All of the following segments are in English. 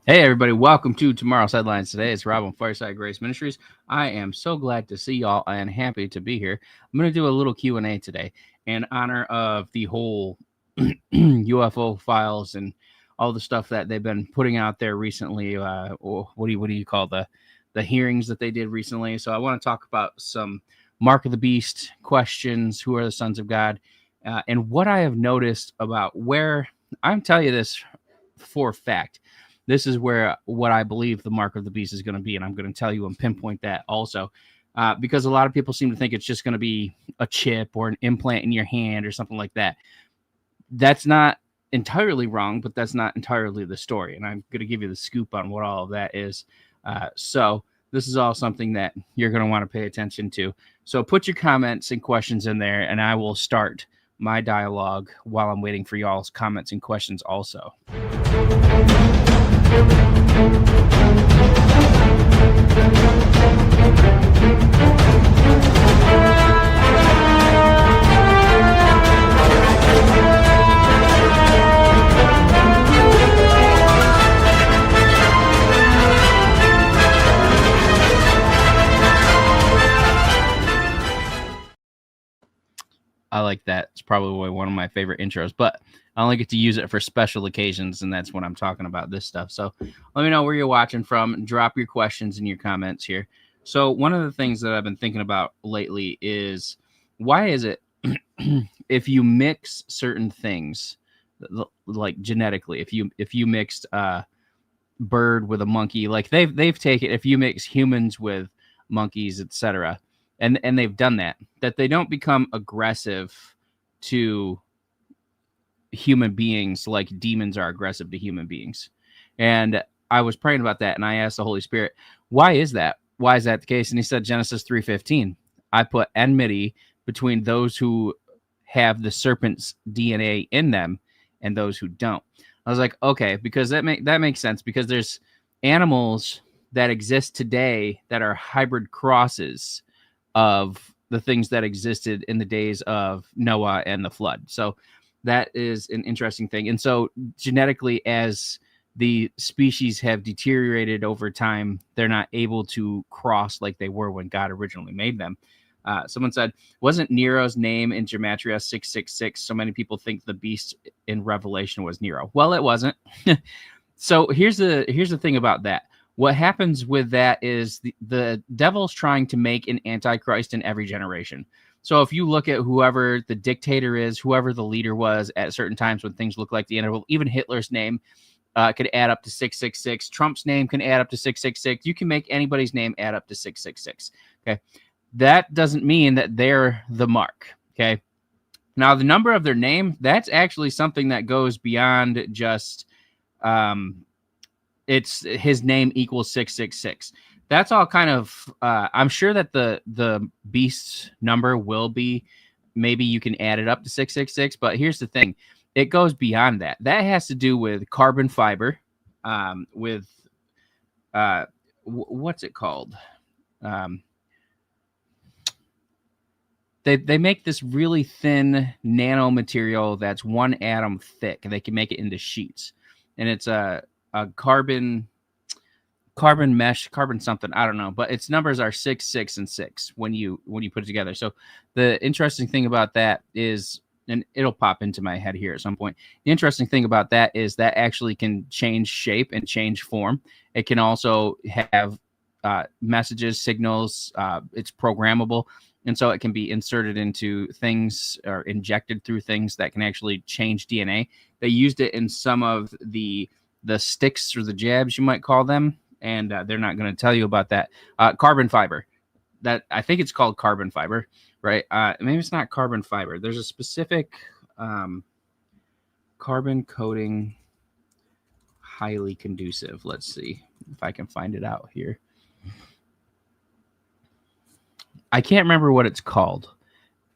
Hey, everybody. Welcome to Tomorrow's Headlines. Today it's Rob on Fireside Grace Ministries. I am so glad to see y'all and happy to be here. I'm going to do a little Q&A today in honor of the whole UFO files and all the stuff that they've been putting out there recently. What do you call the hearings that they did recently? So I want to talk about some Mark of the Beast questions, who are the sons of God, and what I have noticed about where, I'm telling you this for a fact. This is where what I believe the mark of the beast is going to be, and I'm going to tell you and pinpoint that also, because a lot of people seem to think it's just going to be a chip or an implant in your hand or something like that. That's not entirely wrong, but that's not entirely the story, and I'm going to give you the scoop on what all of that is. So this is all something that you're going to want to pay attention to. So put your comments and questions in there, and I will start my dialogue while I'm waiting for y'all's comments and questions also. I like that. It's probably one of my favorite intros, but I only get to use it for special occasions, and that's when I'm talking about this stuff. So let me know where you're watching from. Drop your questions and your comments here. So one of the things that I've been thinking about lately is, why is it if you mix certain things, like genetically, if you mixed a bird with a monkey, like they've taken, if you mix humans with monkeys, etc., and they've done that they don't become aggressive to human beings like demons are aggressive to human beings. And I was praying about that, and I asked the Holy Spirit, why is that? Why is that the case? And he said, Genesis 3:15, I put enmity between those who have the serpent's DNA in them and those who don't. I was like, okay, because that makes sense, because there's animals that exist today that are hybrid crosses of the things that existed in the days of Noah and the flood. So that is an interesting thing. And so genetically, as the species have deteriorated over time, they're not able to cross like they were when God originally made them. Someone said, wasn't Nero's name in Gematria 666? So many people think the beast in Revelation was Nero. Well, it wasn't. So here's the thing about that. What happens with that is the devil's trying to make an antichrist in every generation. So if you look at whoever the dictator is, whoever the leader was at certain times when things look like the end of the world, even Hitler's name could add up to 666. Trump's name can add up to 666. You can make anybody's name add up to 666. Okay. That doesn't mean that they're the mark. Okay. Now, the number of their name, that's actually something that goes beyond just it's his name equals 666. That's all kind of, I'm sure that the beast's number will be, maybe you can add it up to 666, but here's the thing. It goes beyond that. That has to do with carbon fiber, with, what's it called? They make this really thin nano material that's one atom thick, and they can make it into sheets. And it's a carbon mesh, carbon something, I don't know, but its numbers are 6, 6, and 6 when you put it together. So the interesting thing about that is, and it'll pop into my head here at some point, the interesting thing about that is that actually can change shape and change form. It can also have messages, signals. It's programmable, and so it can be inserted into things or injected through things that can actually change DNA. They used it in some of the sticks or the jabs, you might call them, and they're not going to tell you about that. Carbon fiber, that I think it's called carbon fiber, right? Maybe it's not carbon fiber. There's a specific carbon coating, highly conducive. Let's see if I can find it out here. I can't remember what it's called,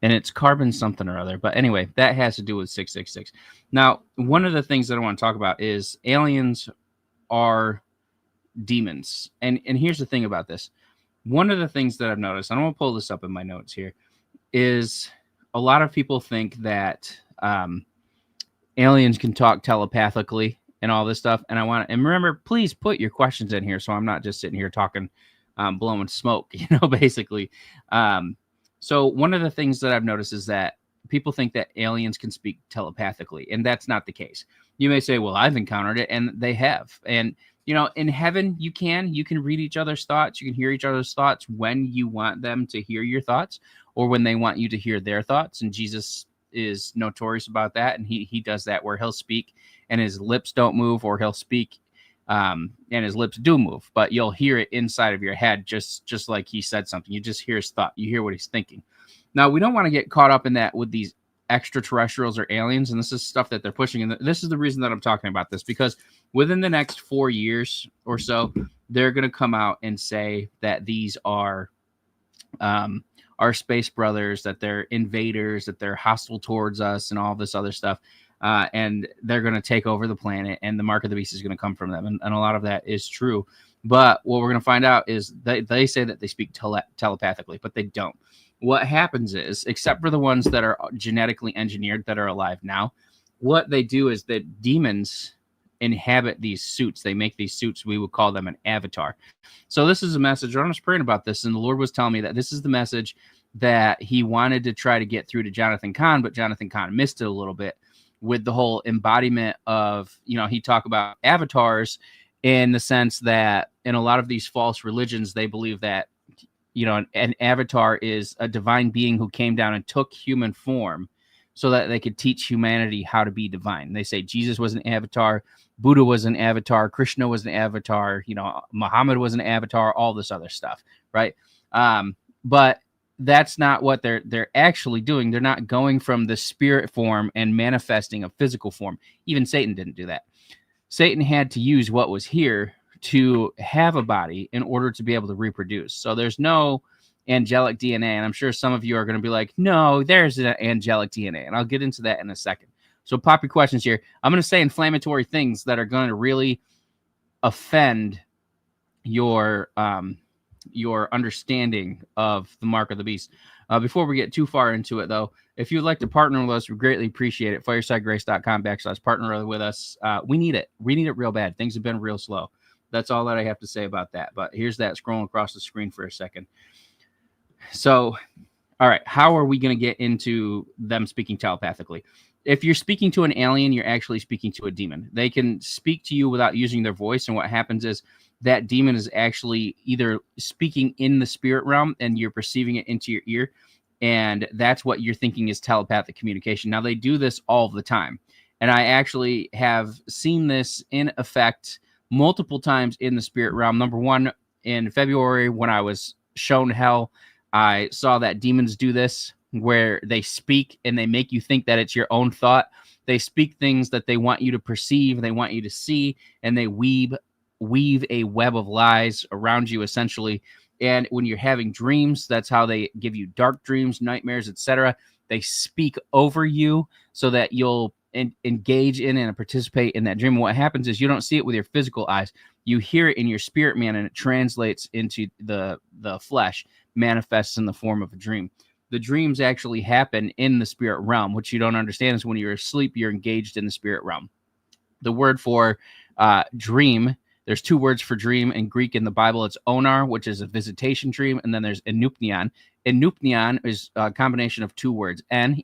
and it's carbon something or other. But anyway, that has to do with 666. Now, one of the things that I want to talk about is aliens are demons. And here's the thing about this. One of the things that I've noticed, and I'm going to pull this up in my notes here, is a lot of people think that aliens can talk telepathically and all this stuff. And and remember, please put your questions in here, so I'm not just sitting here talking, blowing smoke, basically. So one of the things that I've noticed is that people think that aliens can speak telepathically, and that's not the case. You may say, well, I've encountered it, and they have. And, in heaven, you can read each other's thoughts. You can hear each other's thoughts when you want them to hear your thoughts, or when they want you to hear their thoughts. And Jesus is notorious about that. And he does that, where he'll speak and his lips don't move, or he'll speak and his lips do move, but you'll hear it inside of your head, just like he said something. You just hear his thought. You hear what he's thinking. Now, we don't want to get caught up in that with these extraterrestrials or aliens, and this is stuff that they're pushing. And this is the reason that I'm talking about this, because within the next 4 years or so, they're going to come out and say that these are our space brothers, that they're invaders, that they're hostile towards us, and all this other stuff. And they're going to take over the planet, and the mark of the beast is going to come from them. And a lot of that is true. But what we're going to find out is they say that they speak telepathically, but they don't. What happens is, except for the ones that are genetically engineered that are alive now, what they do is that demons inhabit these suits. They make these suits. We would call them an avatar. So this is a message. I was praying about this, and the Lord was telling me that this is the message that he wanted to try to get through to Jonathan Cahn, but Jonathan Cahn missed it a little bit with the whole embodiment of, he talked about avatars in the sense that in a lot of these false religions, they believe that, an avatar is a divine being who came down and took human form so that they could teach humanity how to be divine. They say Jesus was an avatar, Buddha was an avatar, Krishna was an avatar, Muhammad was an avatar, all this other stuff, right? But that's not what they're actually doing. They're not going from the spirit form and manifesting a physical form. Even Satan didn't do that. Satan had to use what was here to have a body in order to be able to reproduce. So there's no angelic DNA. And I'm sure some of you are going to be like, no, there's an angelic DNA. And I'll get into that in a second. So pop your questions here. I'm going to say inflammatory things that are going to really offend your understanding of the mark of the beast. Before we get too far into it, though, if you'd like to partner with us, we greatly appreciate it. firesidegrace.com/partner with us. We need it. We need it real bad. Things have been real slow. That's all that I have to say about that. But here's that scrolling across the screen for a second. So, all right, how are we going to get into them speaking telepathically? If you're speaking to an alien, you're actually speaking to a demon. They can speak to you without using their voice, and what happens is that demon is actually either speaking in the spirit realm and you're perceiving it into your ear, and that's what you're thinking is telepathic communication. Now, they do this all the time, and I actually have seen this in effect multiple times in the spirit realm. Number one, in February, when I was shown hell, I saw that demons do this, where they speak and they make you think that it's your own thought. They speak things that they want you to perceive, they want you to see, and they weave a web of lies around you, essentially. And when you're having dreams, that's how they give you dark dreams, nightmares, etc. They speak over you so that you'll engage in and participate in that dream. And what happens is you don't see it with your physical eyes. You hear it in your spirit man, and it translates into the flesh, manifests in the form of a dream. The dreams actually happen in the spirit realm. What you don't understand is when you're asleep, you're engaged in the spirit realm. The word for dream, there's two words for dream in Greek in the Bible. It's onar, which is a visitation dream, and then there's enupnion. Enupnion is a combination of two words, en,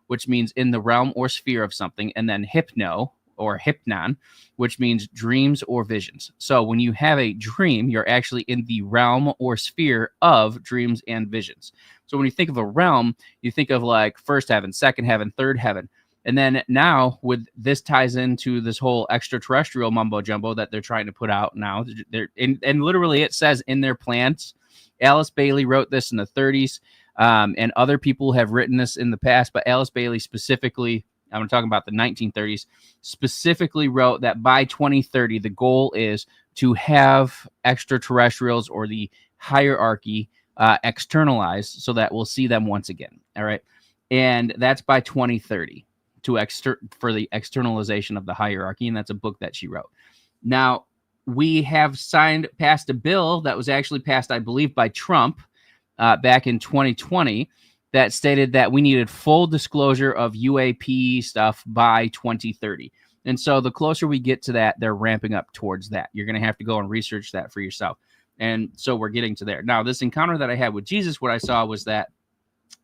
which means in the realm or sphere of something, and then hypno, or hypnon, which means dreams or visions. So when you have a dream, you're actually in the realm or sphere of dreams and visions. So when you think of a realm, you think of like first heaven, second heaven, third heaven. And then now with this ties into this whole extraterrestrial mumbo jumbo that they're trying to put out now. And literally it says in their plans, Alice Bailey wrote this in the 30s, and other people have written this in the past, but Alice Bailey specifically, I'm talking about the 1930s, specifically wrote that by 2030, the goal is to have extraterrestrials or the hierarchy externalized so that we'll see them once again. All right. And that's by 2030 for the externalization of the hierarchy. And that's a book that she wrote. Now, we have passed a bill that was actually passed, I believe, by Trump back in 2020 that stated that we needed full disclosure of UAP stuff by 2030. And so the closer we get to that, they're ramping up towards that. You're going to have to go and research that for yourself. And so we're getting to there. Now, this encounter that I had with Jesus, what I saw was that,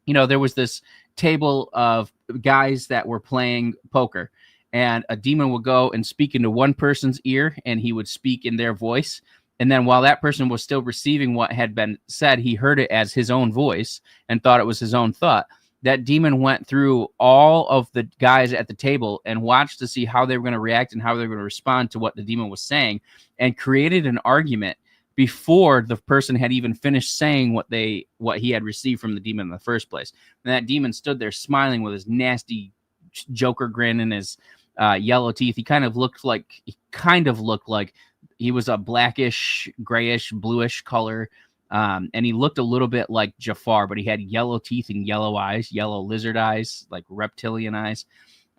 there was this table of guys that were playing poker, and a demon would go and speak into one person's ear, and he would speak in their voice. And then while that person was still receiving what had been said, he heard it as his own voice and thought it was his own thought. That demon went through all of the guys at the table and watched to see how they were going to react and how they were going to respond to what the demon was saying, and created an argument before the person had even finished saying what he had received from the demon in the first place. And that demon stood there smiling with his nasty Joker grin and his yellow teeth. He kind of looked like he was a blackish, grayish, bluish color. And he looked a little bit like Jafar, but he had yellow teeth and yellow eyes, yellow lizard eyes, like reptilian eyes.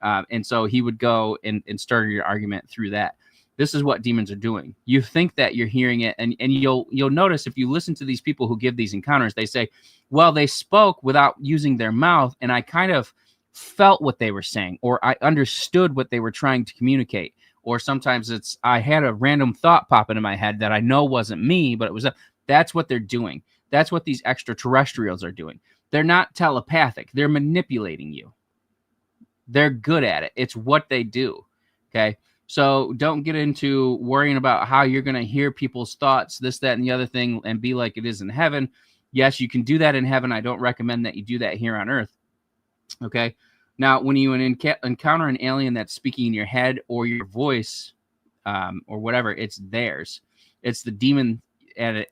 And so he would go and start your argument through that. This is what demons are doing. You think that you're hearing it, and you'll notice if you listen to these people who give these encounters, they say, well, they spoke without using their mouth, and I kind of felt what they were saying, or I understood what they were trying to communicate. Or sometimes it's, I had a random thought pop into my head that I know wasn't me, but it was that's what they're doing. That's what these extraterrestrials are doing. They're not telepathic. They're manipulating you. They're good at it. It's what they do. Okay. So don't get into worrying about how you're going to hear people's thoughts, this, that, and the other thing, and be like it is in heaven. Yes, you can do that in heaven. I don't recommend that you do that here on earth. Okay. Now, when you encounter an alien that's speaking in your head or your voice, or whatever, it's theirs. It's the demon. And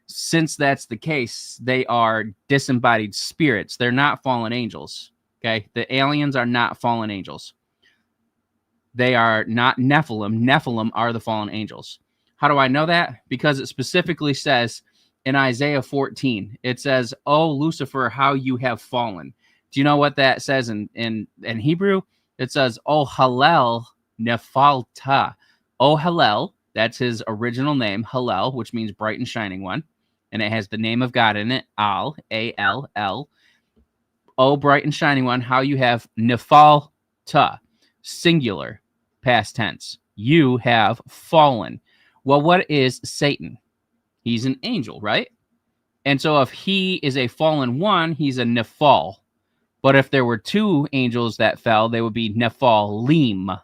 since that's the case, they are disembodied spirits. They're not fallen angels. Okay. The aliens are not fallen angels. They are not Nephilim. Nephilim are the fallen angels. How do I know that? Because it specifically says in Isaiah 14, it says, "Oh, Lucifer, how you have fallen." Do you know what that says in Hebrew? It says, "Oh, Hallel Nephalta." Oh, Hallel, that's his original name, Hallel, which means bright and shining one. And it has the name of God in it, Al, A-L-L. Oh, bright and shining one, how you have Nephalta. Singular, past tense. You have fallen. Well, what is Satan? He's an angel, right? And so if he is a fallen one, he's a Nephal. But if there were two angels that fell, they would be Nephalim.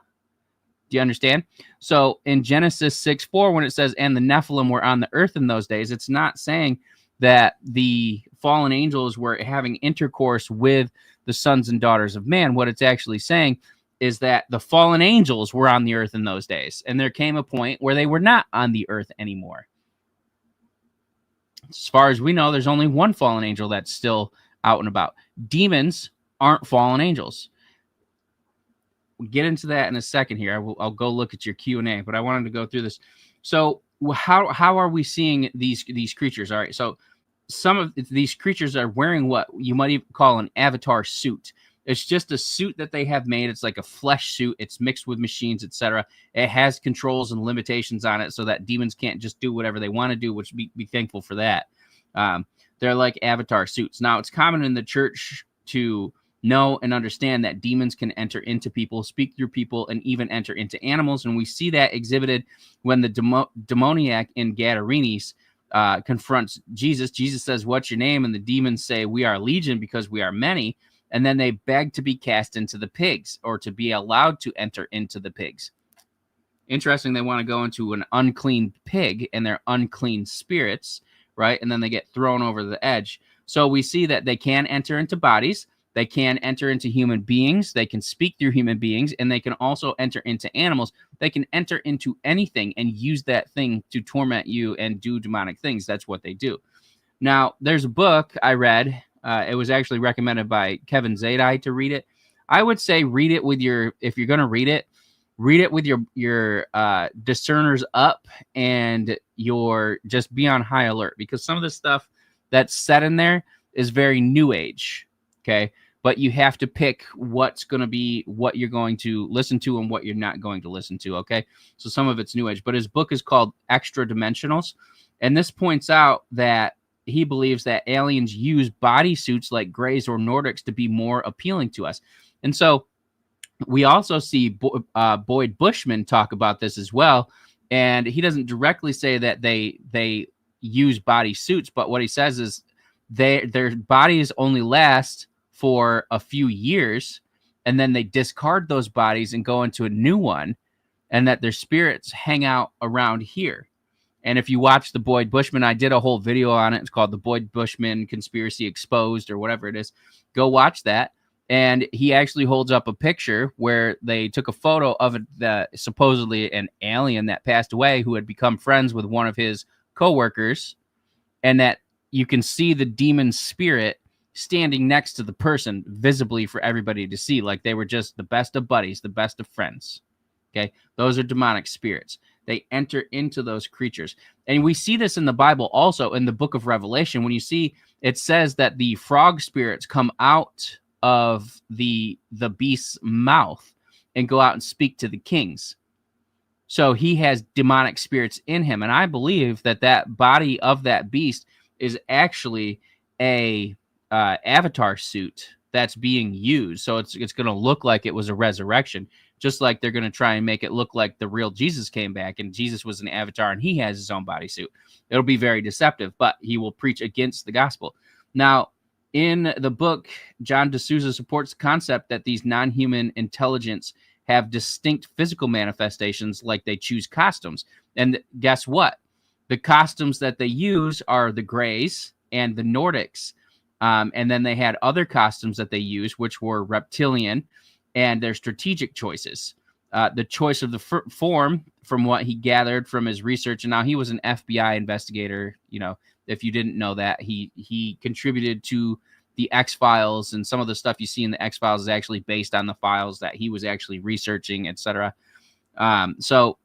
Do you understand? So in Genesis 6:4, when it says, "And the Nephilim were on the earth in those days," it's not saying that the fallen angels were having intercourse with the sons and daughters of man. What it's actually saying is that the fallen angels were on the earth in those days, and there came a point where they were not on the earth anymore. As far as we know, there's only one fallen angel that's still out and about. Demons aren't fallen angels. We'll get into that in a second here. I'll go look at your Q&A, but I wanted to go through this. So how are we seeing these creatures? All right, so some of these creatures are wearing what you might even call an avatar suit. It's just a suit that they have made. It's like a flesh suit. It's mixed with machines, etc. It has controls and limitations on it so that demons can't just do whatever they want to do, which be thankful for that. They're like avatar suits. Now, it's common in the church to know and understand that demons can enter into people, speak through people, and even enter into animals. And we see that exhibited when the demoniac in Gadarenes confronts Jesus. Jesus says, "What's your name?" And the demons say, "We are legion because we are many." And then they beg to be cast into the pigs, or to be allowed to enter into the pigs. Interesting, they want to go into an unclean pig, and they're unclean spirits, right? And then they get thrown over the edge. So we see that they can enter into bodies, they can enter into human beings, they can speak through human beings, and they can also enter into animals. They can enter into anything and use that thing to torment you and do demonic things. That's what they do. Now, there's a book I read. It was actually recommended by Kevin Zadai to read it. I would say read it with if you're going to read it with your discerners up, and just be on high alert, because some of the stuff that's said in there is very new age. Okay. But you have to pick what's going to be what you're going to listen to and what you're not going to listen to. Okay. So some of it's new age, but his book is called Extra Dimensionals. And this points out that he believes that aliens use bodysuits like Greys or Nordics to be more appealing to us. And so We also see Boyd Bushman talk about this as well, and he doesn't directly say that they use body suits, but what he says is their bodies only last for a few years, and then they discard those bodies and go into a new one, and that their spirits hang out around here. And if you watch the Boyd Bushman, I did a whole video on it. It's called the Boyd Bushman Conspiracy Exposed or whatever it is. Go watch that. And he actually holds up a picture where they took a photo of supposedly an alien that passed away who had become friends with one of his coworkers, and that you can see the demon spirit standing next to the person visibly for everybody to see, like they were just the best of buddies, the best of friends. Okay, those are demonic spirits. They enter into those creatures. And we see this in the Bible also in the book of Revelation. When you see, it says that the frog spirits come out of the beast's mouth and go out and speak to the kings. So he has demonic spirits in him. And I believe that that body of that beast is actually a avatar suit that's being used. So it's going to look like it was a resurrection, just like they're going to try and make it look like the real Jesus came back and Jesus was an avatar and he has his own bodysuit. It'll be very deceptive, but he will preach against the gospel. Now, in the book, John D'Souza supports the concept that these non-human intelligence have distinct physical manifestations, like they choose costumes. And guess what? The costumes that they use are the Greys and the Nordics. And then they had other costumes that they used, which were reptilian, and their strategic choices. The choice of the form, from what he gathered from his research, and now he was an FBI investigator. You know, if you didn't know that, he contributed to the X-Files, and some of the stuff you see in the X-Files is actually based on the files that he was actually researching, etc. So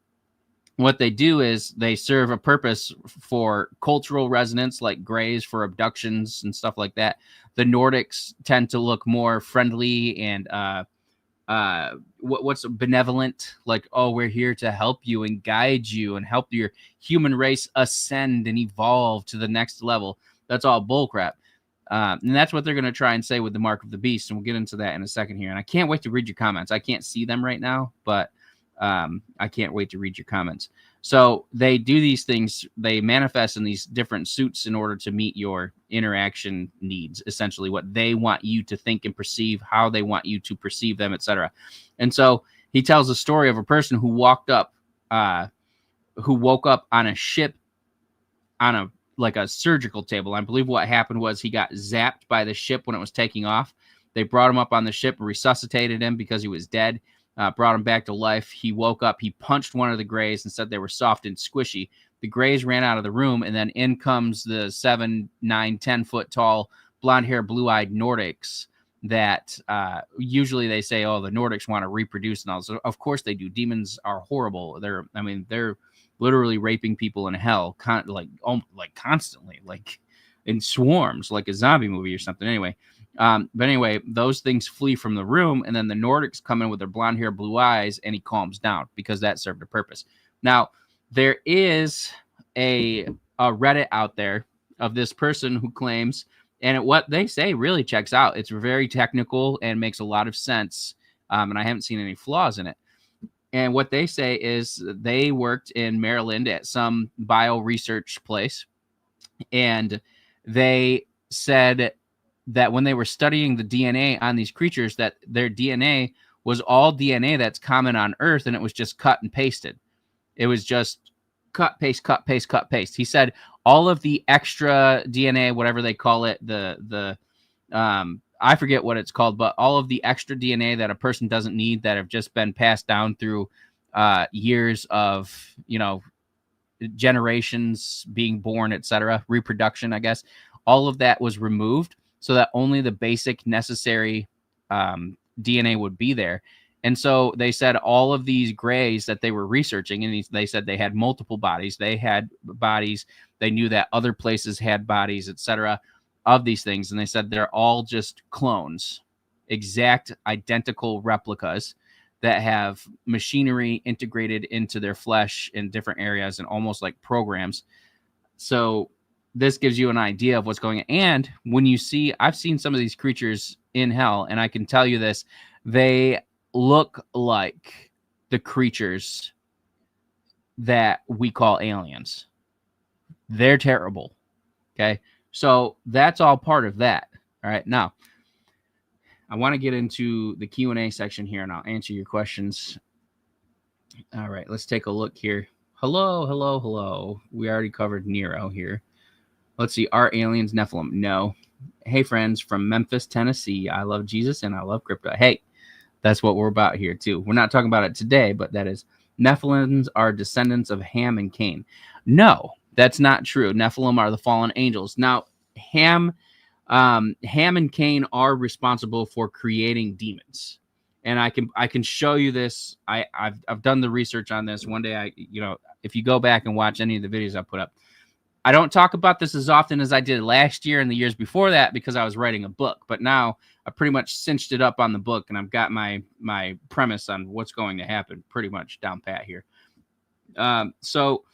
what they do is they serve a purpose for cultural resonance, like Greys for abductions and stuff like that. The Nordics tend to look more friendly and what's benevolent, like, oh, we're here to help you and guide you and help your human race ascend and evolve to the next level. That's all bullcrap. And that's what they're going to try and say with the mark of the beast. And we'll get into that in a second here. And I can't wait to read your comments. I can't see them right now, but I can't wait to read your comments. So they do these things. They manifest in these different suits in order to meet your interaction needs, essentially what they want you to think and perceive, how they want you to perceive them, etc. And so he tells a story of a person who woke up on a ship on like a surgical table. I believe what happened was he got zapped by the ship when it was taking off. They brought him up on the ship and resuscitated him because he was dead. Brought him back to life. He woke up. He punched one of the Greys and said they were soft and squishy. The Greys ran out of the room, and then in comes the 7, 9, 10 foot tall, blonde hair, blue-eyed Nordics that usually they say, oh, the Nordics want to reproduce and all. So of course they do. Demons are horrible. They're literally raping people in hell, like constantly, like in swarms, like a zombie movie or something. But anyway, those things flee from the room, and then the Nordics come in with their blonde hair, blue eyes, and he calms down because that served a purpose. Now, there is a Reddit out there of this person who claims, and what they say really checks out. It's very technical and makes a lot of sense, and I haven't seen any flaws in it. And what they say is they worked in Maryland at some bio research place, and they said that when they were studying the DNA on these creatures, that their DNA was all DNA that's common on Earth, and it was just cut and pasted. It was just cut, paste, cut, paste, cut, paste. He said all of the extra DNA, whatever they call it, I forget what it's called, but all of the extra DNA that a person doesn't need that have just been passed down through years of, generations being born, etc., reproduction, I guess, all of that was removed so that only the basic necessary DNA would be there. And so they said all of these Greys that they were researching, and they said they had multiple bodies. They had bodies. They knew that other places had bodies, etc., of these things. And they said they're all just clones, exact identical replicas that have machinery integrated into their flesh in different areas and almost like programs. So this gives you an idea of what's going on. And when you see, I've seen some of these creatures in hell, and I can tell you this, they look like the creatures that we call aliens. They're terrible. Okay. So that's all part of that. All right. Now, I want to get into the Q&A section here, and I'll answer your questions. All right. Let's take a look here. Hello. We already covered Nero here. Let's see. Are aliens Nephilim? No. Hey, friends from Memphis, Tennessee. I love Jesus and I love crypto. Hey, that's what we're about here, too. We're not talking about it today, but that is Nephilims are descendants of Ham and Cain. No, that's not true. Nephilim are the fallen angels. Now, Ham and Cain are responsible for creating demons. And I can show you this. I've done the research on this. One day, if you go back and watch any of the videos I put up, I don't talk about this as often as I did last year and the years before that because I was writing a book. But now I pretty much cinched it up on the book, and I've got my premise on what's going to happen pretty much down pat here. So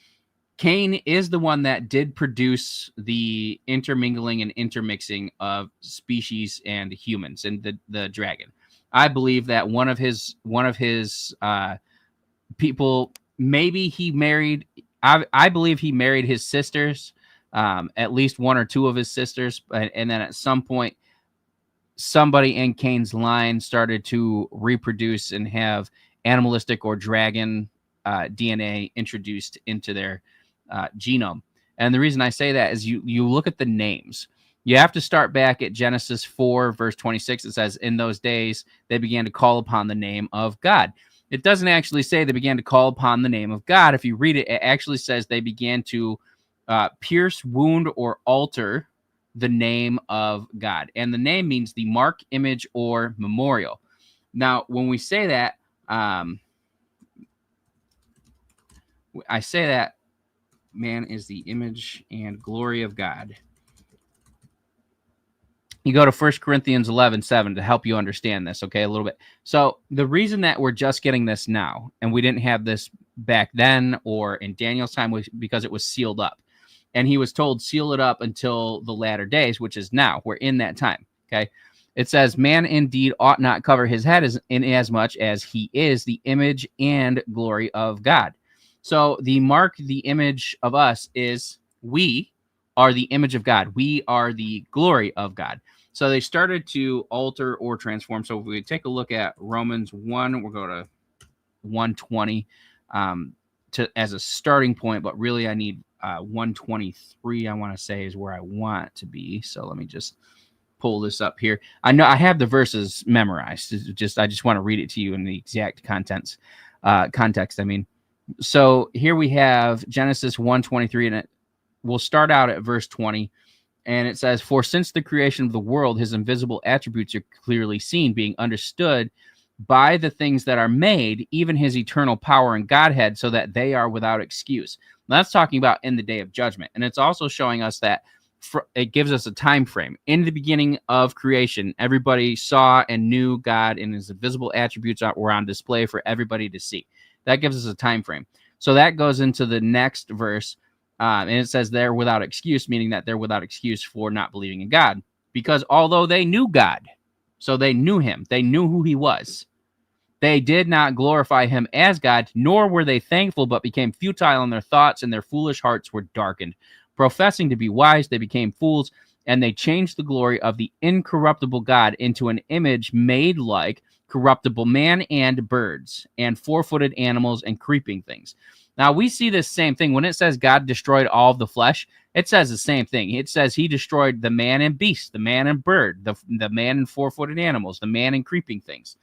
Cain is the one that did produce the intermingling and intermixing of species and humans and the dragon. I believe that one of his people, maybe he married. I believe he married his sisters, at least one or two of his sisters, and then at some point, somebody in Cain's line started to reproduce and have animalistic or dragon DNA introduced into their genome. And the reason I say that is you look at the names. You have to start back at Genesis 4, verse 26. It says, in those days, they began to call upon the name of God. It doesn't actually say they began to call upon the name of God. If you read it, it actually says they began to pierce, wound, or alter the name of God. And the name means the mark, image, or memorial. Now, when we say that, I say that man is the image and glory of God. You go to 1 Corinthians 11:7 to help you understand this, okay, a little bit. So the reason that we're just getting this now, and we didn't have this back then or in Daniel's time, was because it was sealed up. And he was told, seal it up until the latter days, which is now. We're in that time, okay? It says, man indeed ought not cover his head in as much as he is the image and glory of God. So the mark, the image of us is we are the image of God. We are the glory of God. So they started to alter or transform. So if we take a look at Romans 1, we'll go to 120 as a starting point, but really I need 123, I want to say, is where I want to be. So let me just pull this up here. I know I have the verses memorized. I just want to read it to you in the exact context. I mean, so here we have Genesis 1:23, and we'll start out at verse 20. And it says, for since the creation of the world, his invisible attributes are clearly seen, being understood by the things that are made, even his eternal power and Godhead, so that they are without excuse. Now, that's talking about in the day of judgment. And it's also showing us that it gives us a time frame. In the beginning of creation, everybody saw and knew God, and his invisible attributes were on display for everybody to see. That gives us a time frame. So that goes into the next verse. And it says they're without excuse, meaning that they're without excuse for not believing in God. Because although they knew God, so they knew him, they knew who he was, they did not glorify him as God, nor were they thankful, but became futile in their thoughts, and their foolish hearts were darkened. Professing to be wise, they became fools, and they changed the glory of the incorruptible God into an image made like corruptible man and birds and four-footed animals and creeping things. Now, we see this same thing. When it says God destroyed all of the flesh, it says the same thing. It says he destroyed the man and beast, the man and bird, the man and four-footed animals, the man and creeping things.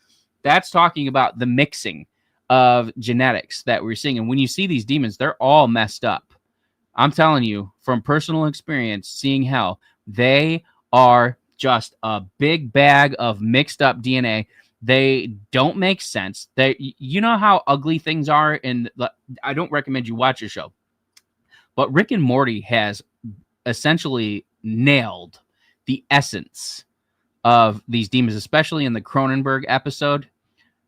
That's talking about the mixing of genetics that we're seeing. And when you see these demons, they're all messed up. I'm telling you, from personal experience, seeing hell, they are just a big bag of mixed up DNA. They don't make sense. You know how ugly things are, and I don't recommend you watch your show. But Rick and Morty has essentially nailed the essence of these demons, especially in the Cronenberg episode.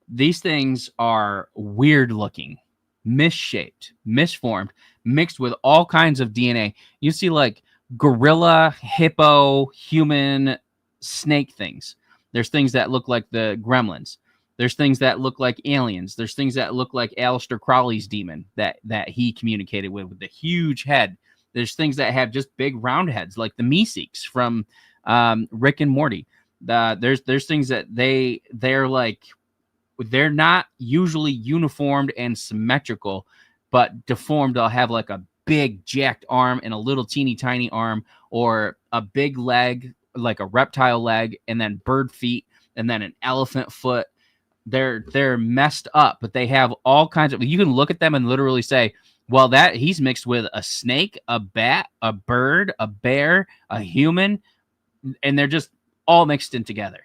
These things are weird looking, misshaped, misformed, mixed with all kinds of DNA. You see like gorilla, hippo, human, snake things. There's things that look like the gremlins. There's things that look like aliens. There's things that look like Aleister Crowley's demon that he communicated with the huge head. There's things that have just big round heads, like the Meeseeks from Rick and Morty. There's things that they're like, they're not usually uniformed and symmetrical, but deformed. They'll have like a big jacked arm and a little teeny tiny arm, or a big leg, like a reptile leg, and then bird feet, and then an elephant foot. They're messed up, but they have all kinds of, you can look at them and literally say, well, that he's mixed with a snake, a bat, a bird, a bear, a human, and they're just all mixed in together.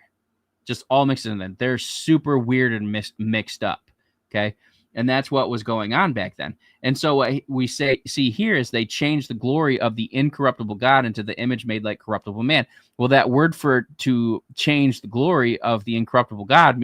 Just all mixed in them. They're super weird and mixed up. Okay. And that's what was going on back then. And so what we see here is they changed the glory of the incorruptible God into the image made like corruptible man. Well, that word for to change the glory of the incorruptible God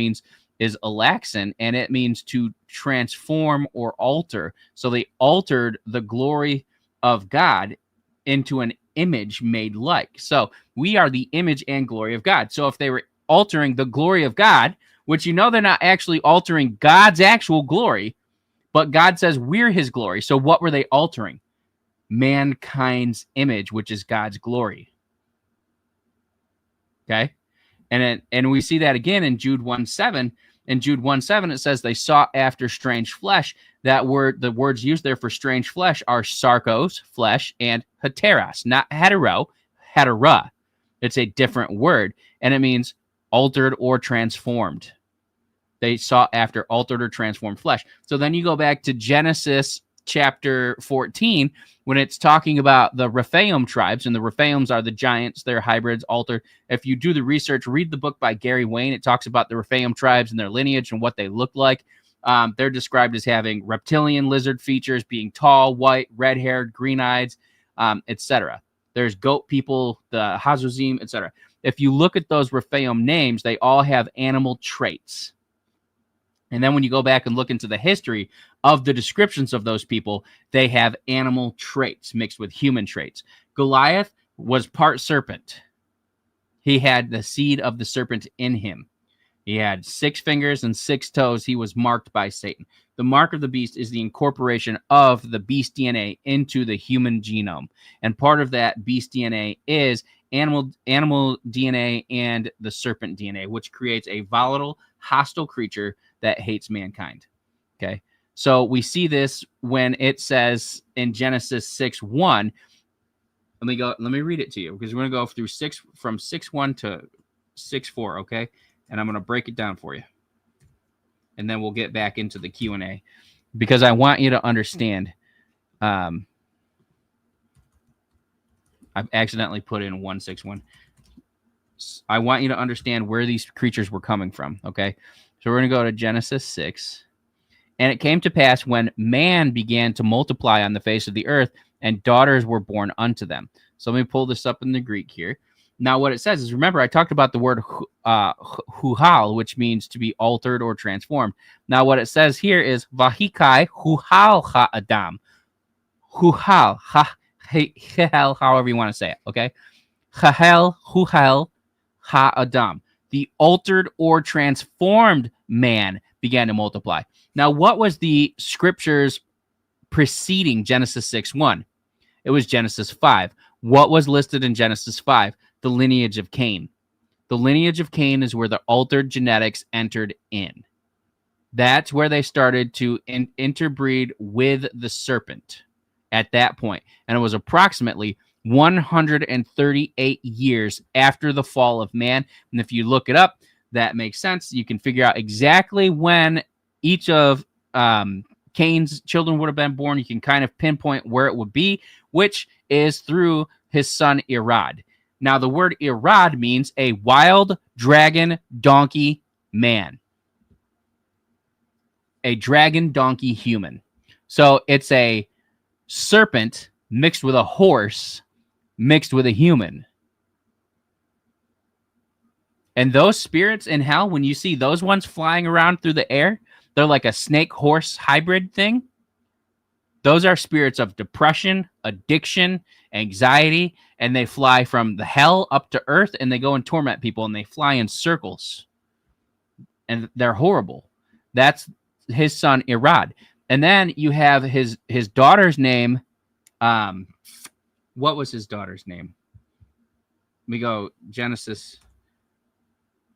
is alaxin, and it means to transform or alter. So they altered the glory of God into an image made like. So we are the image and glory of God. So if they were altering the glory of God, which they're not actually altering God's actual glory, but God says we're his glory. So what were they altering? Mankind's image, which is God's glory. Okay? And we see that again in Jude 1:7. In Jude 1:7, it says they sought after strange flesh. That word, the words used there for strange flesh are sarkos, flesh, and heteros, not hetero, hetera. It's a different word, and it means altered or transformed. They sought after altered or transformed flesh. So then you go back to Genesis chapter 14, when it's talking about the Rephaim tribes, and the Rephaims are the giants, they're hybrids, altered. If you do the research, read the book by Gary Wayne. It talks about the Rephaim tribes and their lineage and what they look like. They're described as having reptilian lizard features, being tall, white, red-haired, green-eyed, etc. There's goat people, the Hazuzim, etc. If you look at those Rephaim names, they all have animal traits. And then when you go back and look into the history of the descriptions of those people, they have animal traits mixed with human traits. Goliath was part serpent. He had the seed of the serpent in him. He had 6 fingers and 6 toes. He was marked by Satan. The mark of the beast is the incorporation of the beast DNA into the human genome. And part of that beast DNA is animal DNA and the serpent DNA, which creates a volatile, hostile creature that hates mankind. Okay. So we see this when it says in Genesis 6:1. Let me read it to you, because we're going to go through from 6:1 to 6:4. Okay. And I'm going to break it down for you. And then we'll get back into the Q&A, because I want you to understand. I've accidentally put in 161. I want you to understand where these creatures were coming from. Okay. So we're going to go to Genesis 6. And it came to pass when man began to multiply on the face of the earth, and daughters were born unto them. So let me pull this up in the Greek here. Now, what it says is, remember, I talked about the word huhal, which means to be altered or transformed. Now, what it says here is vahikai huhal ha-adam. Huhal, however you want to say it, okay? Hahel, huhal ha-adam. The altered or transformed man began to multiply. Now, what was the scriptures preceding Genesis 6:1? It was Genesis 5. What was listed in Genesis 5? The lineage of Cain. The lineage of Cain is where the altered genetics entered in. That's where they started to interbreed with the serpent at that point. And it was approximately 138 years after the fall of man. And if you look it up, that makes sense. You can figure out exactly when each of Cain's children would have been born. You can kind of pinpoint where it would be, which is through his son Irad. Now, the word Irad means a wild dragon donkey man. A dragon donkey human. So it's a serpent mixed with a horse mixed with a human. And those spirits in hell, when you see those ones flying around through the air, they're like a snake-horse hybrid thing. Those are spirits of depression, addiction, anxiety, and they fly from the hell up to earth, and they go and torment people, and they fly in circles. and they're horrible. That's his son Irad. And then you have his daughter's name. What was his daughter's name? We go Genesis.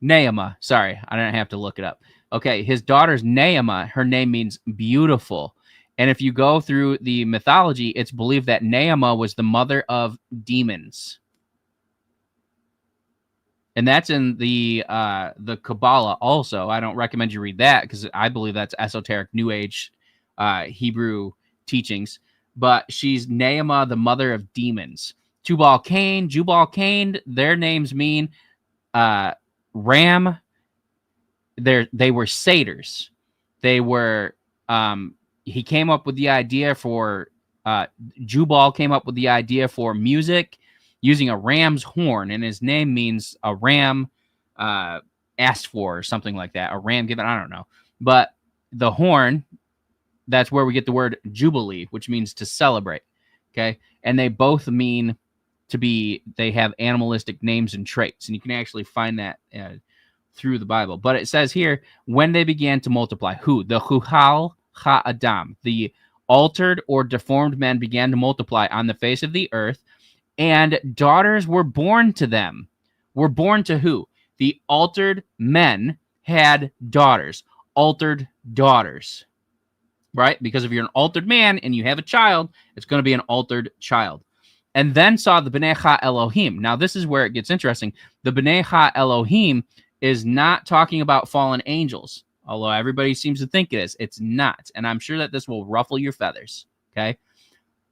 Naamah. Sorry, I didn't have to look it up. Okay, his daughter's Naamah. Her name means beautiful. And if you go through the mythology, it's believed that Naamah was the mother of demons. And that's in the Kabbalah also. I don't recommend you read that because I believe that's esoteric New Age Hebrew teachings. But she's Naamah, the mother of demons. Tubal-Cain, Jubal-Cain, their names mean ram. They were satyrs. They were he came up with the idea for Jubal came up with the idea for music using a ram's horn, and his name means a ram asked for or something like that. A ram given, I don't know. But the horn, that's where we get the word jubilee, which means to celebrate. Okay. And they both mean to be, they have animalistic names and traits. And you can actually find that through the Bible. But it says here, when they began to multiply, who? The Chuhal Ha-Adam, the altered or deformed men began to multiply on the face of the earth, and daughters were born to them. Were born to who? The altered men had daughters. Altered daughters. Right? Because if you're an altered man and you have a child, it's going to be an altered child. And then saw the B'nai Ha Elohim. Now, this is where it gets interesting. The B'nai Ha Elohim is not talking about fallen angels, although everybody seems to think it is. It's not. And I'm sure that this will ruffle your feathers. Okay?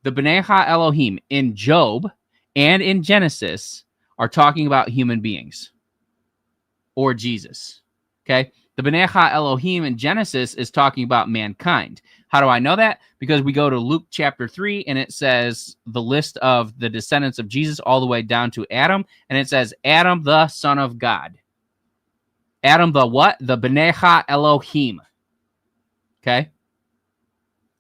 The B'nai Ha Elohim in Job and in Genesis are talking about human beings or Jesus. Okay? The B'nai Ha Elohim in Genesis is talking about mankind. How do I know that? Because we go to Luke chapter 3, and it says the list of the descendants of Jesus all the way down to Adam, and it says Adam, the son of God. Adam, the what? The B'nai Ha Elohim. Okay?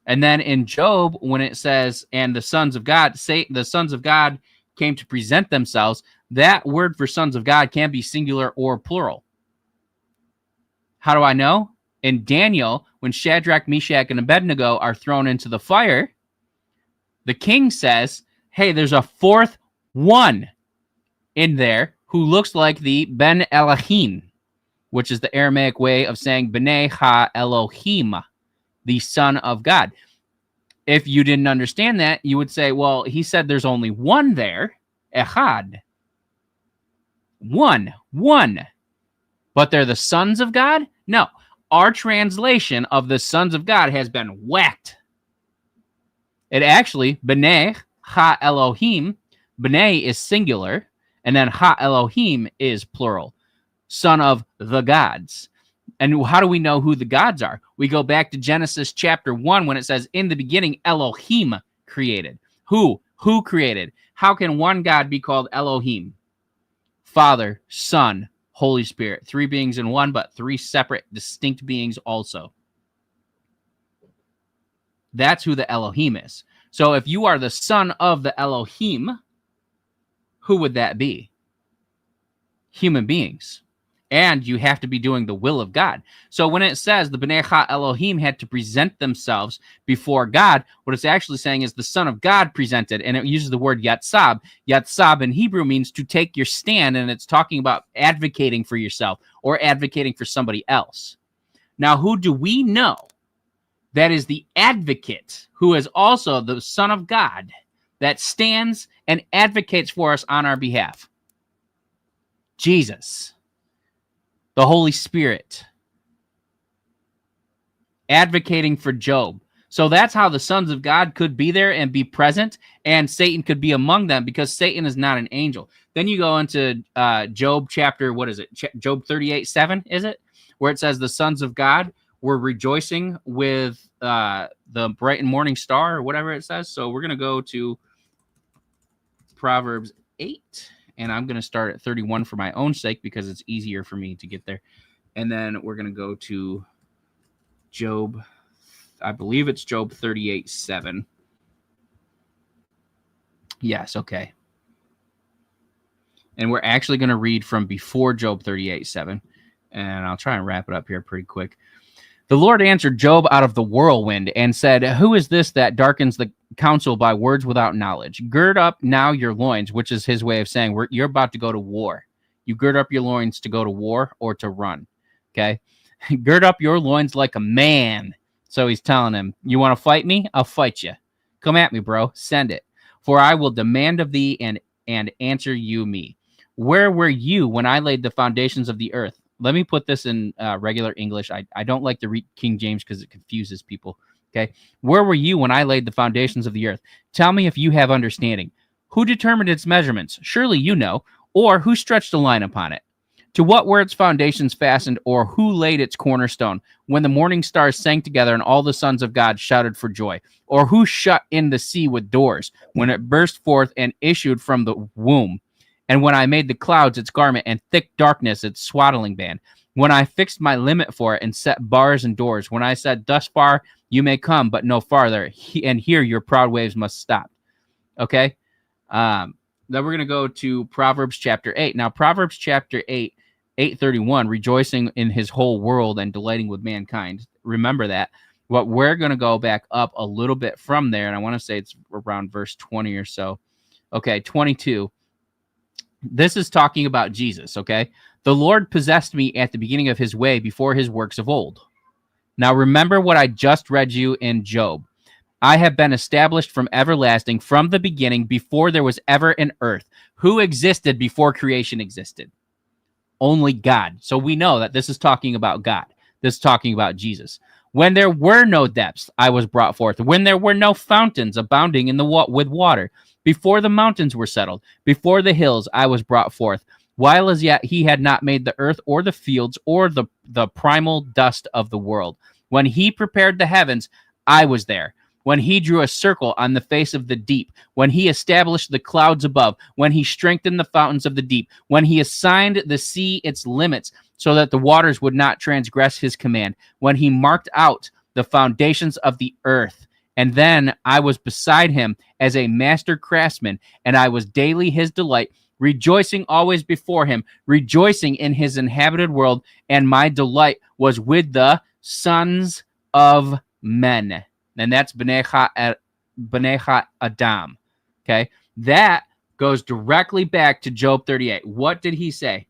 And then in Job, when it says, and the sons of God, say the sons of God came to present themselves, that word for sons of God can be singular or plural. How do I know? In Daniel, when Shadrach, Meshach, and Abednego are thrown into the fire, the king says, hey, there's a fourth one in there who looks like the Ben Elohim, which is the Aramaic way of saying B'nai Ha Elohim, the son of God. If you didn't understand that, you would say, well, he said there's only one there, Echad. One. But they're the sons of God? No. Our translation of the sons of God has been whacked. It actually, B'nai Ha Elohim, B'nai is singular, and then Ha Elohim is plural. Son of the gods. And how do we know who the gods are? We go back to Genesis chapter 1 when it says, in the beginning, Elohim created. Who? Who created? How can one God be called Elohim? Father, Son, Holy Spirit. Three beings in one, but three separate, distinct beings also. That's who the Elohim is. So if you are the son of the Elohim, who would that be? Human beings. And you have to be doing the will of God. So when it says the B'nai Ha Elohim had to present themselves before God, what it's actually saying is the Son of God presented, and it uses the word yatsab. Yatsab in Hebrew means to take your stand, and it's talking about advocating for yourself or advocating for somebody else. Now, who do we know that is the advocate, who is also the Son of God, that stands and advocates for us on our behalf? Jesus. The Holy Spirit, advocating for Job. So that's how the sons of God could be there and be present, and Satan could be among them, because Satan is not an angel. Then you go into Job chapter, what is it? Job 38:7, is it? Where it says the sons of God were rejoicing with the bright and morning star, or whatever it says. So we're going to go to Proverbs 8. And I'm going to start at 31 for my own sake because it's easier for me to get there. And then we're going to go to Job. I believe it's Job 38:7. Yes, okay. And we're actually going to read from before Job 38:7. And I'll try and wrap it up here pretty quick. The Lord answered Job out of the whirlwind and said, "Who is this that darkens the counsel by words without knowledge? Gird up now your loins," which is his way of saying you're about to go to war. You gird up your loins to go to war or to run. Okay? Gird up your loins like a man. So he's telling him, you want to fight me? I'll fight you. Come at me, bro. Send it. For I will demand of thee and answer you me. Where were you when I laid the foundations of the earth? Let me put this in regular English. I don't like to read King James because it confuses people. Okay. Where were you when I laid the foundations of the earth? Tell me if you have understanding. Who determined its measurements? Surely you know. Or who stretched a line upon it? To what were its foundations fastened, or who laid its cornerstone? When the morning stars sang together and all the sons of God shouted for joy? Or who shut in the sea with doors when it burst forth and issued from the womb? And when I made the clouds its garment and thick darkness its swaddling band? When I fixed my limit for it and set bars and doors? When I said, thus far you may come, but no farther, and here your proud waves must stop. Okay? Then we're going to go to Proverbs chapter 8. Now, Proverbs chapter 8, 8:31, rejoicing in his whole world and delighting with mankind. Remember that. What we're going to go back up a little bit from there, and I want to say it's around verse 20 or so. Okay, 22. This is talking about Jesus, okay? The Lord possessed me at the beginning of his way before his works of old. Now, remember what I just read you in Job. I have been established from everlasting, from the beginning, before there was ever an earth. Who existed before creation existed? Only God. So we know that this is talking about God. This is talking about Jesus. When there were no depths, I was brought forth. When there were no fountains abounding in the with water, before the mountains were settled, before the hills, I was brought forth. While as yet he had not made the earth or the fields or the primal dust of the world. When he prepared the heavens, I was there. When he drew a circle on the face of the deep, when he established the clouds above, when he strengthened the fountains of the deep, when he assigned the sea its limits so that the waters would not transgress his command, when he marked out the foundations of the earth. And then I was beside him as a master craftsman, and I was daily his delight, rejoicing always before him, rejoicing in his inhabited world, and my delight was with the sons of men. And that's B'nai Adam. Okay? That goes directly back to Job 38. What did he say?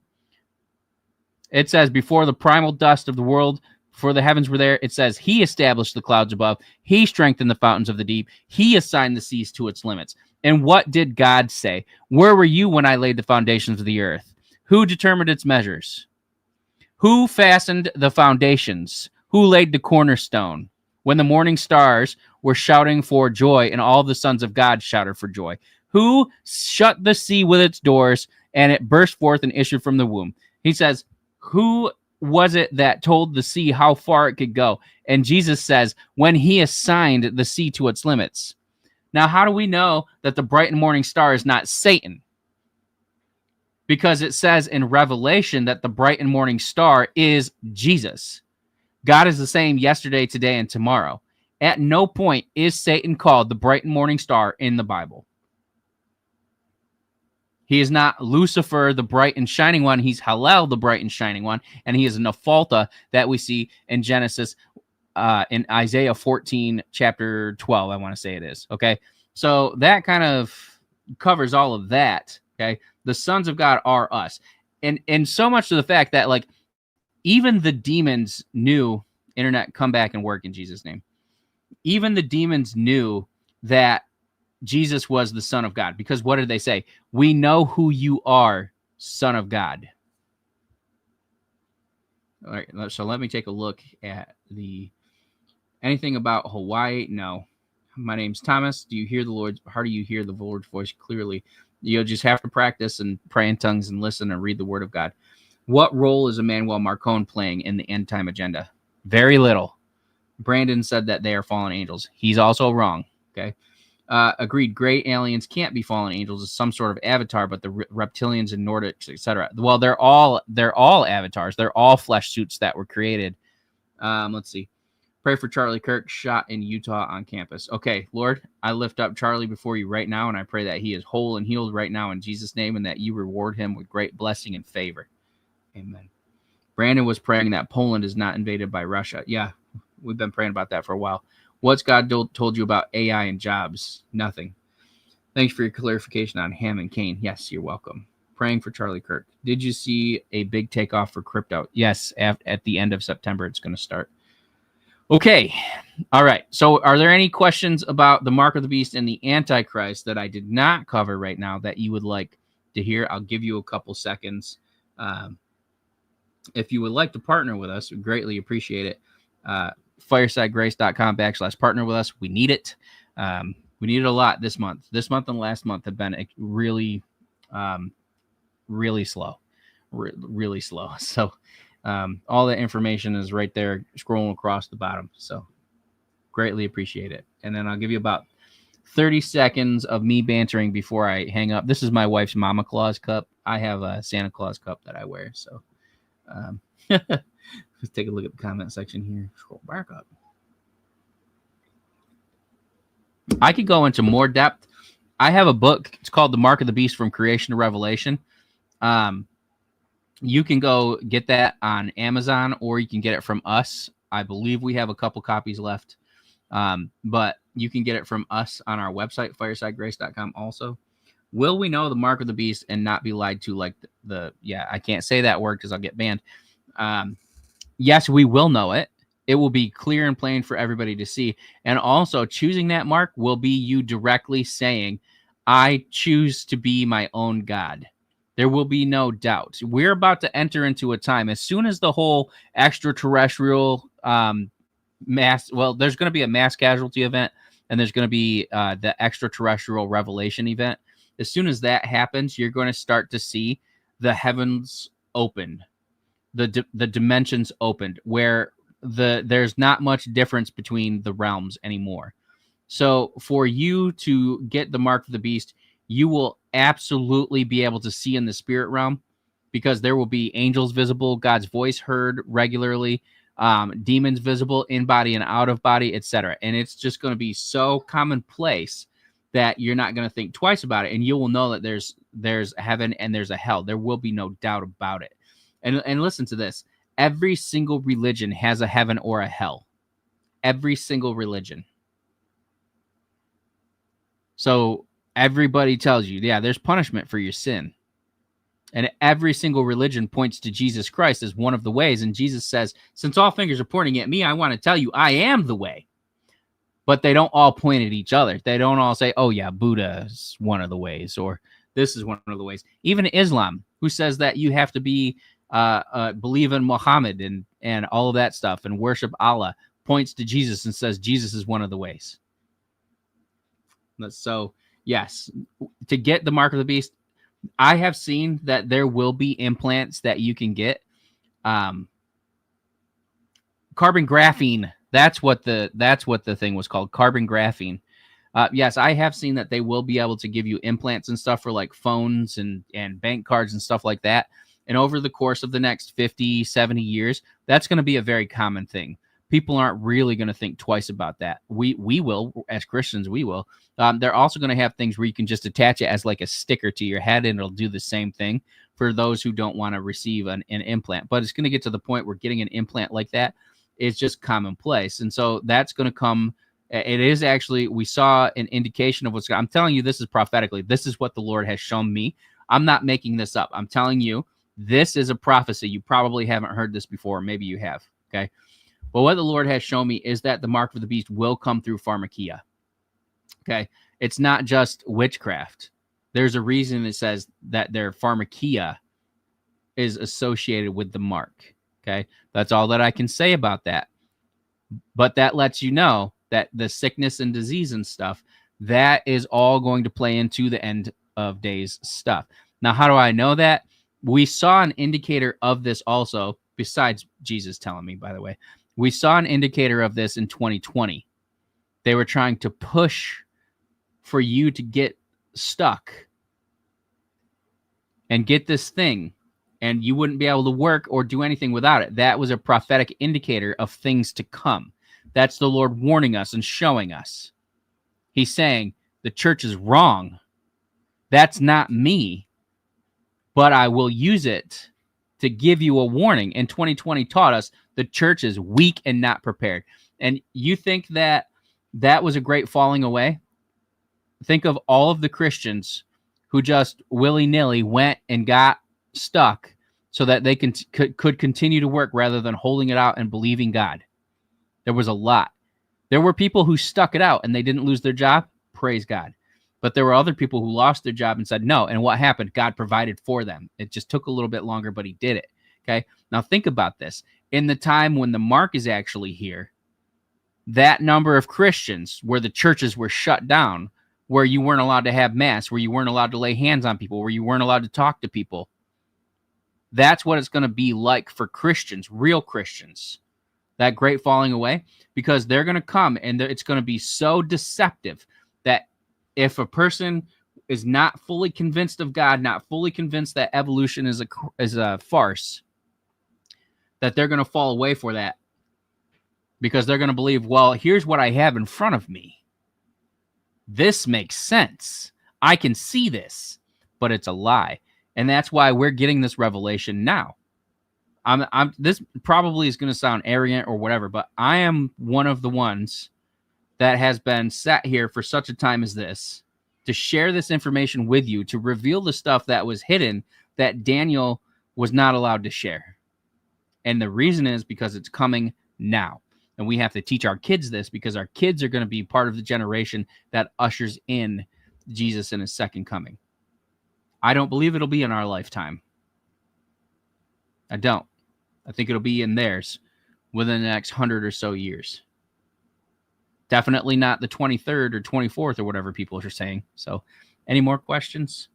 It says, before the primal dust of the world, before the heavens were there, it says, he established the clouds above. He strengthened the fountains of the deep. He assigned the seas to its limits. And what did God say? Where were you when I laid the foundations of the earth? Who determined its measures? Who fastened the foundations? Who laid the cornerstone? When the morning stars were shouting for joy and all the sons of God shouted for joy? Who shut the sea with its doors and it burst forth and issued from the womb? He says, who was it that told the sea how far it could go? And Jesus says, when he assigned the sea to its limits. Now, how do we know that the bright and morning star is not Satan? Because it says in Revelation that the bright and morning star is Jesus. God is the same yesterday, today, and tomorrow. At no point is Satan called the bright and morning star in the Bible. He is not Lucifer, the bright and shining one. He's Hallel, the bright and shining one. And he is Nephalta that we see in Genesis, in Isaiah 14, chapter 12, I want to say it is. Okay. So that kind of covers all of that. Okay. The sons of God are us. And so much to the fact that, like, even the demons knew, internet, come back and work in Jesus' name. Even the demons knew that Jesus was the Son of God. Because what did they say? We know who you are, Son of God. All right, so let me take a look at anything about Hawaii. No. My name's Thomas. Do you hear the Lord's? How do you hear the Lord's voice clearly? You'll just have to practice and pray in tongues and listen and read the Word of God. What role is Emmanuel Marcone playing in the end time agenda? Very little. Brandon said that they are fallen angels. He's also wrong. Okay. Agreed. Gray aliens can't be fallen angels. It's some sort of avatar, but the reptilians and Nordics, etc. Well, they're all avatars. They're all flesh suits that were created. Let's see. Pray for Charlie Kirk, shot in Utah on campus. Okay, Lord, I lift up Charlie before you right now, and I pray that he is whole and healed right now in Jesus' name, and that you reward him with great blessing and favor. Amen. Brandon was praying that Poland is not invaded by Russia. Yeah, we've been praying about that for a while. What's God told you about AI and jobs? Nothing. Thanks for your clarification on Ham and Cain. Yes, you're welcome. Praying for Charlie Kirk. Did you see a big takeoff for crypto? Yes, at the end of September, it's going to start. Okay. All right. So are there any questions about the mark of the beast and the Antichrist that I did not cover right now that you would like to hear? I'll give you a couple seconds. If you would like to partner with us, we greatly appreciate it. firesidegrace.com/partner with us. We need it. We need it a lot this month. This month and last month have been really, really slow. Really slow. So all the information is right there scrolling across the bottom. So greatly appreciate it. And then I'll give you about 30 seconds of me bantering before I hang up. This is my wife's Mama Claus cup. I have a Santa Claus cup that I wear. So let's take a look at the comment section here. Scroll back up. I could go into more depth. I have a book. It's called The Mark of the Beast from Creation to Revelation. You can go get that on Amazon, or you can get it from us. I believe we have a couple copies left. But you can get it from us on our website, firesidegrace.com also. Will we know the mark of the beast and not be lied to like yeah, I can't say that word because I'll get banned. Yes, we will know it. It will be clear and plain for everybody to see. And also choosing that mark will be you directly saying, I choose to be my own God. There will be no doubt. We're about to enter into a time as soon as the whole extraterrestrial there's going to be a mass casualty event, and there's going to be the extraterrestrial revelation event. As soon as that happens, you're going to start to see the heavens opened, the dimensions opened, where there's not much difference between the realms anymore. So for you to get the mark of the beast, you will absolutely be able to see in the spirit realm, because there will be angels visible, God's voice heard regularly, demons visible in body and out of body, etc. And it's just going to be so commonplace that you're not going to think twice about it, and you will know that there's a heaven and there's a hell. There will be no doubt about it. And listen to this. Every single religion has a heaven or a hell. Every single religion. So everybody tells you, yeah, there's punishment for your sin. And every single religion points to Jesus Christ as one of the ways. And Jesus says, since all fingers are pointing at me, I want to tell you, I am the way. But they don't all point at each other. They don't all say, oh, yeah, Buddha is one of the ways, or this is one of the ways. Even Islam, who says that you have to be believe in Muhammad and all of that stuff and worship Allah, points to Jesus and says Jesus is one of the ways. So, yes, to get the mark of the beast, I have seen that there will be implants that you can get. Carbon graphene. That's what the thing was called. Carbon graphene. Yes, I have seen that they will be able to give you implants and stuff for like phones and bank cards and stuff like that. And over the course of the next 50, 70 years, that's going to be a very common thing. People aren't really going to think twice about that. We will, as Christians, we will. They're also going to have things where you can just attach it as like a sticker to your head, and it'll do the same thing for those who don't want to receive an implant. But it's going to get to the point where getting an implant like that is just commonplace. And so that's going to come. It is actually, we saw an indication of what's, I'm telling you, this is prophetically. This is what the Lord has shown me. I'm not making this up. I'm telling you, this is a prophecy. You probably haven't heard this before. Maybe you have. Okay. But what the Lord has shown me is that the mark of the beast will come through pharmakia. Okay. It's not just witchcraft. There's a reason it says that their pharmakia is associated with the mark. Okay. That's all that I can say about that. But that lets you know that the sickness and disease and stuff, that is all going to play into the end of days stuff. Now, how do I know that? We saw an indicator of this also, besides Jesus telling me, by the way. We saw an indicator of this in 2020. They were trying to push for you to get stuck and get this thing, and you wouldn't be able to work or do anything without it. That was a prophetic indicator of things to come. That's the Lord warning us and showing us. He's saying, the church is wrong. That's not me, but I will use it to give you a warning. And 2020 taught us the church is weak and not prepared. And you think that that was a great falling away? Think of all of the Christians who just willy-nilly went and got stuck so that they could continue to work rather than holding it out and believing God. There was a lot. There were people who stuck it out and they didn't lose their job. Praise God. But there were other people who lost their job and said no. And what happened? God provided for them. It just took a little bit longer, but he did it. Okay. Now think about this. In the time when the mark is actually here, that number of Christians where the churches were shut down, where you weren't allowed to have mass, where you weren't allowed to lay hands on people, where you weren't allowed to talk to people. That's what it's going to be like for Christians, real Christians. That great falling away, because they're going to come and it's going to be so deceptive that if a person is not fully convinced of God, not fully convinced that evolution is a farce, that they're going to fall away for that, because they're going to believe, well, here's what I have in front of me. This makes sense. I can see this, but it's a lie. And that's why we're getting this revelation now. This probably is going to sound arrogant or whatever, but I am one of the ones that has been sat here for such a time as this to share this information with you, to reveal the stuff that was hidden that Daniel was not allowed to share. And the reason is because it's coming now. And we have to teach our kids this, because our kids are going to be part of the generation that ushers in Jesus in his second coming. I don't believe it'll be in our lifetime. I don't. I think it'll be in theirs within the next 100 or so years. Definitely not the 23rd or 24th or whatever people are saying. So, any more questions?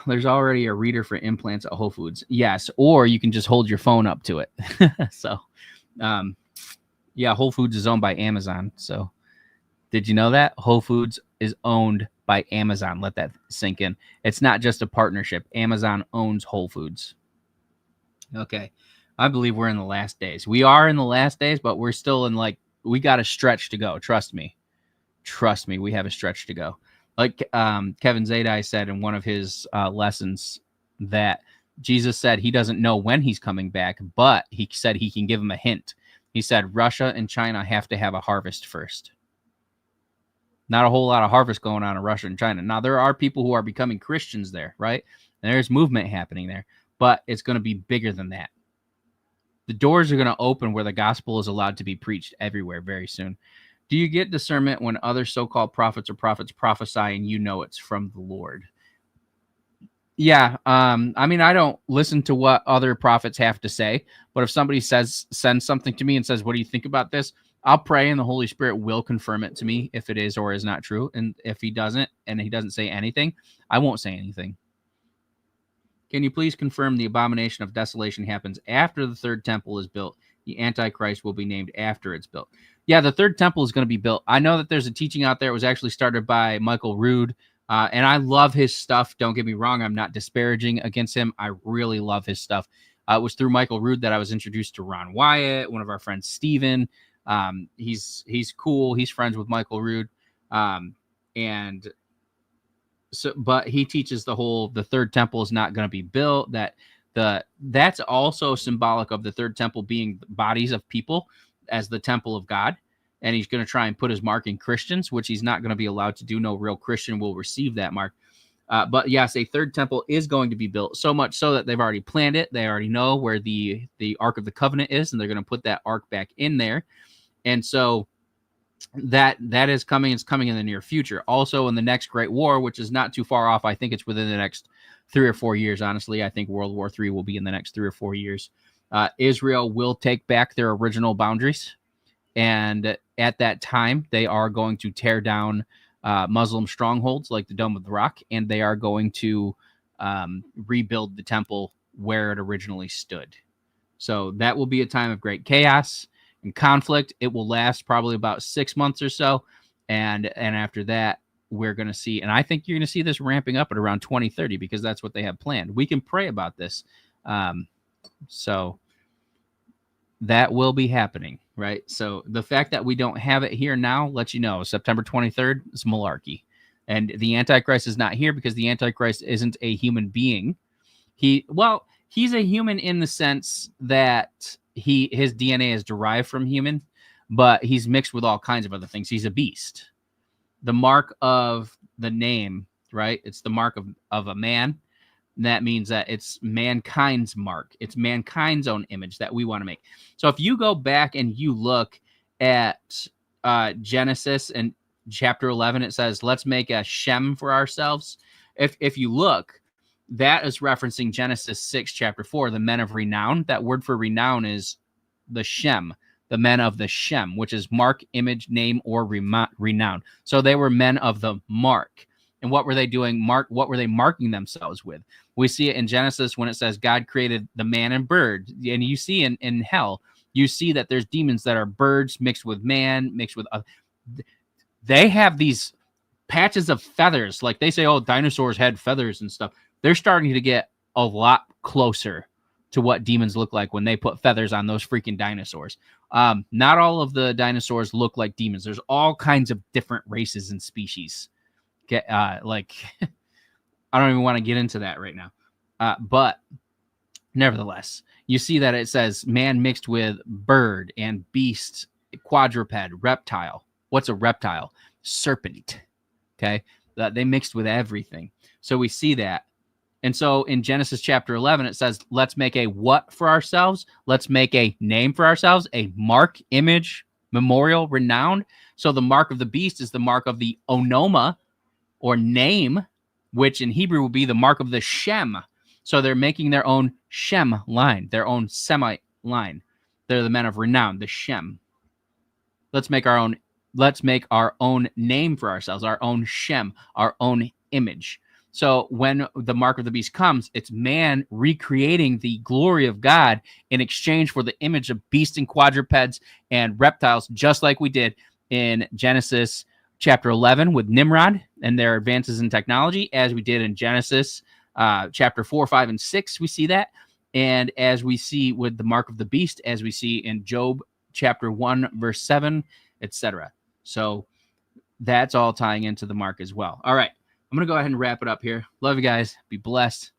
There's already a reader for implants at Whole Foods. Yes, or you can just hold your phone up to it. So, yeah, Whole Foods is owned by Amazon. So, did you know that? Whole Foods is owned by Amazon. Let that sink in. It's not just a partnership. Amazon owns Whole Foods. Okay. I believe we're in the last days. We are in the last days, but we're still in, like, we got a stretch to go. Trust me. Trust me. We have a stretch to go. Like Kevin Zadai said in one of his lessons, that Jesus said he doesn't know when he's coming back, but he said he can give him a hint. He said Russia and China have to have a harvest first. Not a whole lot of harvest going on in Russia and China. Now, there are people who are becoming Christians there, right? And there's movement happening there, but it's going to be bigger than that. The doors are going to open where the gospel is allowed to be preached everywhere very soon. Do you get discernment when other so-called prophets or prophets prophesy and you know it's from the Lord? Yeah. I mean, I don't listen to what other prophets have to say, but if somebody sends something to me and says, what do you think about this? I'll pray and the Holy Spirit will confirm it to me if it is or is not true. And if he doesn't, and he doesn't say anything, I won't say anything. Can you please confirm the abomination of desolation happens after the third temple is built? The Antichrist will be named after it's built. Yeah, the third temple is going to be built. I know that there's a teaching out there. It was actually started by Michael Rood, and I love his stuff. Don't get me wrong. I'm not disparaging against him. I really love his stuff. It was through Michael Rood that I was introduced to Ron Wyatt, one of our friends, Steven. He's cool. He's friends with Michael Rood. And so, but he teaches the third temple is not going to be built, that's also symbolic of the third temple being bodies of people as the temple of God. And he's going to try and put his mark in Christians, which he's not going to be allowed to do. No real Christian will receive that mark. But yes, a third temple is going to be built, so much so that they've already planned it. They already know where the Ark of the Covenant is, and they're going to put that ark back in there. And so that is coming. It's coming in the near future. Also, in the next Great War, which is not too far off, I think it's within the next 3 or 4 years. Honestly, I think World War III will be in the next 3 or 4 years. Israel will take back their original boundaries, and at that time, they are going to tear down Muslim strongholds like the Dome of the Rock, and they are going to rebuild the temple where it originally stood. So that will be a time of great chaos and conflict. It will last probably about 6 months or so, and after that, we're going to see, and I think you're going to see this ramping up at around 2030 because that's what they have planned. We can pray about this. So that will be happening, right? So the fact that we don't have it here now lets you know September 23rd is malarkey. And the Antichrist is not here because the Antichrist isn't a human being. He's a human in the sense that his DNA is derived from human, but he's mixed with all kinds of other things. He's a beast. The mark of the name, right? It's the mark of a man. That means that it's mankind's mark. It's mankind's own image that we want to make. So if you go back and you look at Genesis and chapter 11, it says, let's make a Shem for ourselves. If you look, that is referencing Genesis 6, chapter 4, the men of renown. That word for renown is the Shem, the men of the Shem, which is mark, image, name, or renown. So they were men of the mark. And what were they doing? What were they marking themselves with? We see it in Genesis when it says God created the man and bird. And you see in hell, you see that there's demons that are birds mixed with man, mixed with they have these patches of feathers. Like they say, oh, dinosaurs had feathers and stuff. They're starting to get a lot closer to what demons look like when they put feathers on those freaking dinosaurs. Not all of the dinosaurs look like demons. There's all kinds of different races and species. Like I don't even want to get into that right now. But nevertheless, you see that it says man mixed with bird and beast, quadruped, reptile. What's a reptile? Serpent. Okay. They mixed with everything. So we see that. And so in Genesis chapter 11, it says, let's make a what for ourselves? Let's make a name for ourselves, a mark, image, memorial, renowned. So the mark of the beast is the mark of the onoma, or name, which in Hebrew would be the mark of the Shem. So they're making their own Shem line, their own Semite line. They're the men of renown, the Shem. Let's make our own name for ourselves, our own Shem, our own image. So when the mark of the beast comes, it's man recreating the glory of God in exchange for the image of beasts and quadrupeds and reptiles, just like we did in Genesis chapter 11 with Nimrod and their advances in technology, as we did in Genesis chapter 4, 5, and 6, we see that. And as we see with the mark of the beast, as we see in Job chapter 1, verse 7, etc. So that's all tying into the mark as well. All right, I'm going to go ahead and wrap it up here. Love you guys. Be blessed.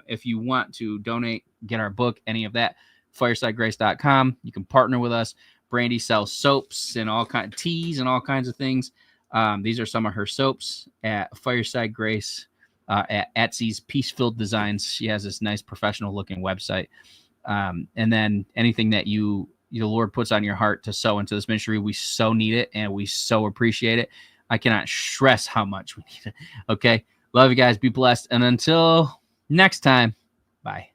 If you want to donate, get our book, any of that, firesidegrace.com. You can partner with us. Brandy sells soaps and all kinds of teas and all kinds of things. These are some of her soaps at Fireside Grace, at Etsy's Peace-Filled Designs. She has this nice professional-looking website. And then anything that the Lord puts on your heart to sow into this ministry, we so need it, and we so appreciate it. I cannot stress how much we need it. Okay? Love you guys. Be blessed. And until next time, bye.